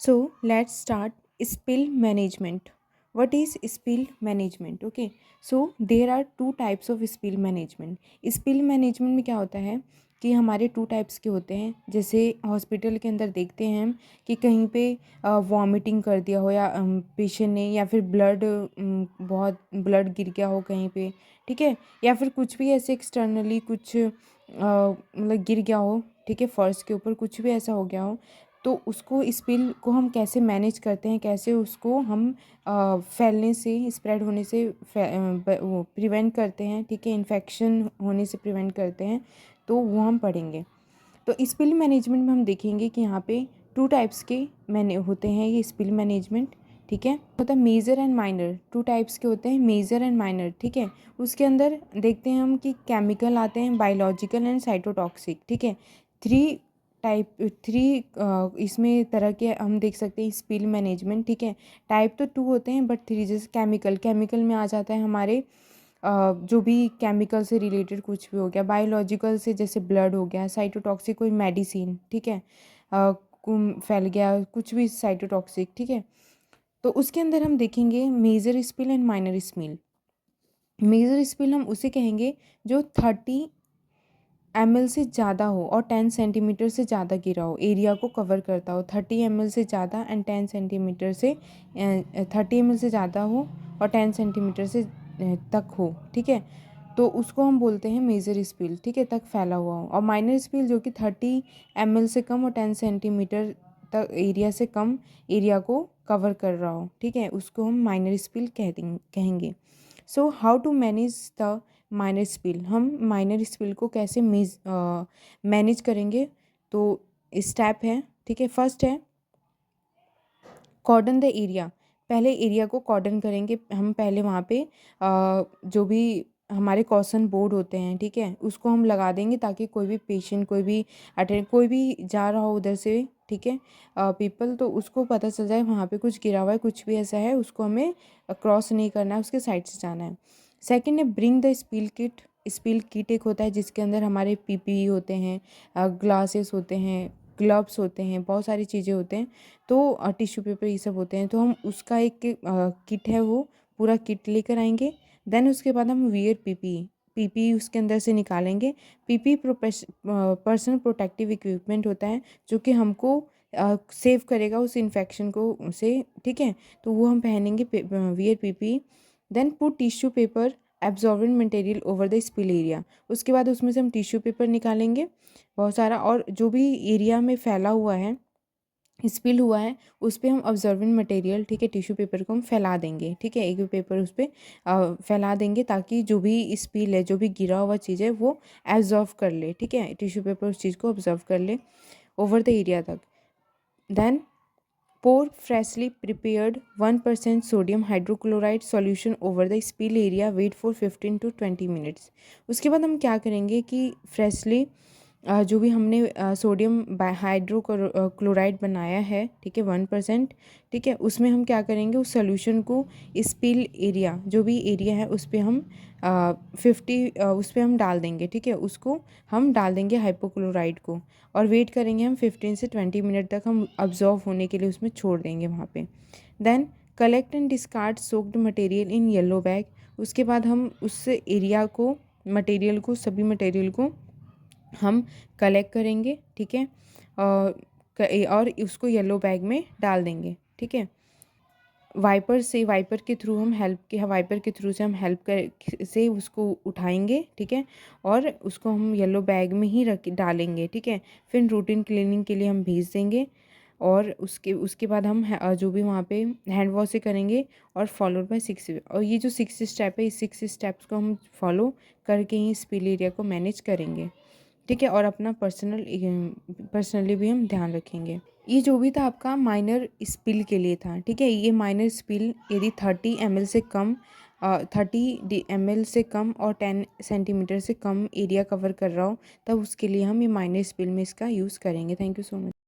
So let's start spill management. What is spill management? Okay, so there are two types of spill management. Spill management में क्या होता है कि हमारे to types के होते हैं. जैसे हॉस्पिटल के अंदर देखते हैं हम कि कहीं पे वॉमिटिंग कर दिया हो या पेशेंट ने, या फिर बहुत ब्लड गिर गया हो कहीं पे, ठीक है, या फिर कुछ भी ऐसे एक्सटर्नली कुछ मतलब गिर गया हो, ठीक है, फर्श के ऊपर कुछ भी ऐसा हो गया हो, तो उसको स्पिल को हम कैसे मैनेज करते हैं, कैसे उसको हम फैलने से, स्प्रेड होने से वो प्रिवेंट करते हैं, ठीक है, इन्फेक्शन होने से प्रिवेंट करते हैं, तो वो हम पढ़ेंगे. तो स्पिल मैनेजमेंट में हम देखेंगे कि यहाँ पे टू टाइप्स के मैंने होते हैं ये स्पिल मैनेजमेंट, ठीक है. होता है major and minor, two types के होते हैं, मेजर एंड माइनर, ठीक है. उसके अंदर देखते हैं हम कि केमिकल आते हैं, बायोलॉजिकल एंड साइटोटॉक्सिक, ठीक है. थ्री थ्री इसमें तरह के हम देख सकते हैं स्पिल मैनेजमेंट, ठीक है. टाइप तो टू होते हैं बट थ्री. जैसे केमिकल में आ जाता है हमारे जो भी केमिकल से रिलेटेड कुछ भी हो गया, बायोलॉजिकल से जैसे ब्लड हो गया, साइटोटॉक्सिक कोई मेडिसिन, ठीक है, फैल गया कुछ भी साइटोटॉक्सिक, ठीक है. तो उसके अंदर हम देखेंगे major spill and minor spill. Major spill हम उसे कहेंगे जो 30 ml से ज़्यादा हो और 10 सेंटीमीटर से ज़्यादा गिरा हो, एरिया को कवर करता हो. 30 ml से ज़्यादा एंड 10 सेंटीमीटर से 30 ml से ज़्यादा हो और 10 सेंटीमीटर से तक हो, ठीक है. तो उसको हम बोलते हैं मेजर स्पिल, ठीक है, तक फैला हुआ हो. और माइनर स्पिल जो कि 30 ml से कम और 10 सेंटीमीटर तक एरिया से कम एरिया को कवर कर रहा हो, ठीक है, उसको हम माइनर स्पिल कहेंगे. So how to manage the minor spill. हम माइनर स्पिल को कैसे मैनेज करेंगे, तो स्टेप है, ठीक है. फर्स्ट है कॉर्डन द एरिया. पहले एरिया को कॉर्डन करेंगे हम. पहले वहाँ पे जो भी हमारे कॉशन बोर्ड होते हैं, ठीक है, उसको हम लगा देंगे ताकि कोई भी पेशेंट, कोई भी जा रहा हो उधर से, ठीक है, पीपल, तो उसको पता चल जाए वहाँ पे कुछ गिरा हुआ है, कुछ भी ऐसा है, उसको हमें क्रॉस नहीं करना है, उसके साइड से जाना है. सेकंड है bring the spill kit. Spill kit एक होता है जिसके अंदर हमारे पीपीई होते हैं, ग्लासेस होते हैं, ग्लव्स होते हैं, बहुत सारी चीज़ें होते हैं, तो टिश्यू पेपर ये सब होते हैं. तो हम उसका एक किट है, वो पूरा किट लेकर आएंगे. देन उसके बाद हम वियर पीपीई उसके अंदर से निकालेंगे. पीपीई पर्सनल प्रोटेक्टिव इक्विपमेंट होता है जो कि हमको सेव करेगा उस इन्फेक्शन को से, ठीक है. तो वो हम पहनेंगे wear PPE. Then put tissue paper absorbent material over the spill area. उसके बाद उसमें से हम टिश्यू पेपर निकालेंगे बहुत सारा, और जो भी एरिया में फैला हुआ है, स्पिल हुआ है, उस पर हम ऑब्जर्वेंट मटेरियल, ठीक है, टिश्यू पेपर को हम फैला देंगे, ठीक है, एक भी पेपर उस पर फैला देंगे ताकि जो भी स्पिल है, जो भी गिरा हुआ चीज़ है, वो एब्जॉर्व कर ले, ठीक है, टिश्यू पेपर उस चीज़ को ऑब्जर्व कर ले ओवर द एरिया तक. Then pour freshly prepared 1% sodium hydrochloride solution over the spill area. Wait for 15 to 20 minutes. उसके बाद हम क्या करेंगे कि फ्रेशली जो भी हमने सोडियम हाइड्रोक्लोराइड बनाया है, ठीक है, 1%, ठीक है, उसमें हम क्या करेंगे, उस सोल्यूशन को स्पिल एरिया, जो भी एरिया है, उस पर हम 50 उस पर हम डाल देंगे, ठीक है, उसको हम डाल देंगे हाइपोक्लोराइड को, और वेट करेंगे हम 15 से 20 मिनट तक, हम अब्जॉर्व होने के लिए उसमें छोड़ देंगे वहाँ पे. Then collect and discard soaked material in yellow bag. उसके बाद हम उस एरिया को, सभी मटेरियल को हम कलेक्ट करेंगे, ठीक है, और उसको येलो बैग में डाल देंगे, ठीक है. वाइपर के थ्रू हम हेल्प कर से उसको उठाएंगे, ठीक है, और उसको हम येलो बैग में ही डालेंगे, ठीक है. फिर रूटीन क्लीनिंग के लिए हम भेज देंगे, और उसके बाद हम जो भी वहाँ पे हैंड वॉश से करेंगे, और फॉलोड बाय 6. और ये जो 6 स्टेप है, इस 6 स्टेप्स को हम फॉलो करके ही स्पिल एरिया को मैनेज करेंगे, ठीक है, और अपना पर्सनली भी हम ध्यान रखेंगे. ये जो भी था आपका माइनर स्पिल के लिए था, ठीक है. ये माइनर स्पिल यदि 30 ml से कम 30 ml से कम और 10 सेंटीमीटर से कम एरिया कवर कर रहा हो, तब उसके लिए हम ये माइनर स्पिल में इसका यूज़ करेंगे. Thank you so much.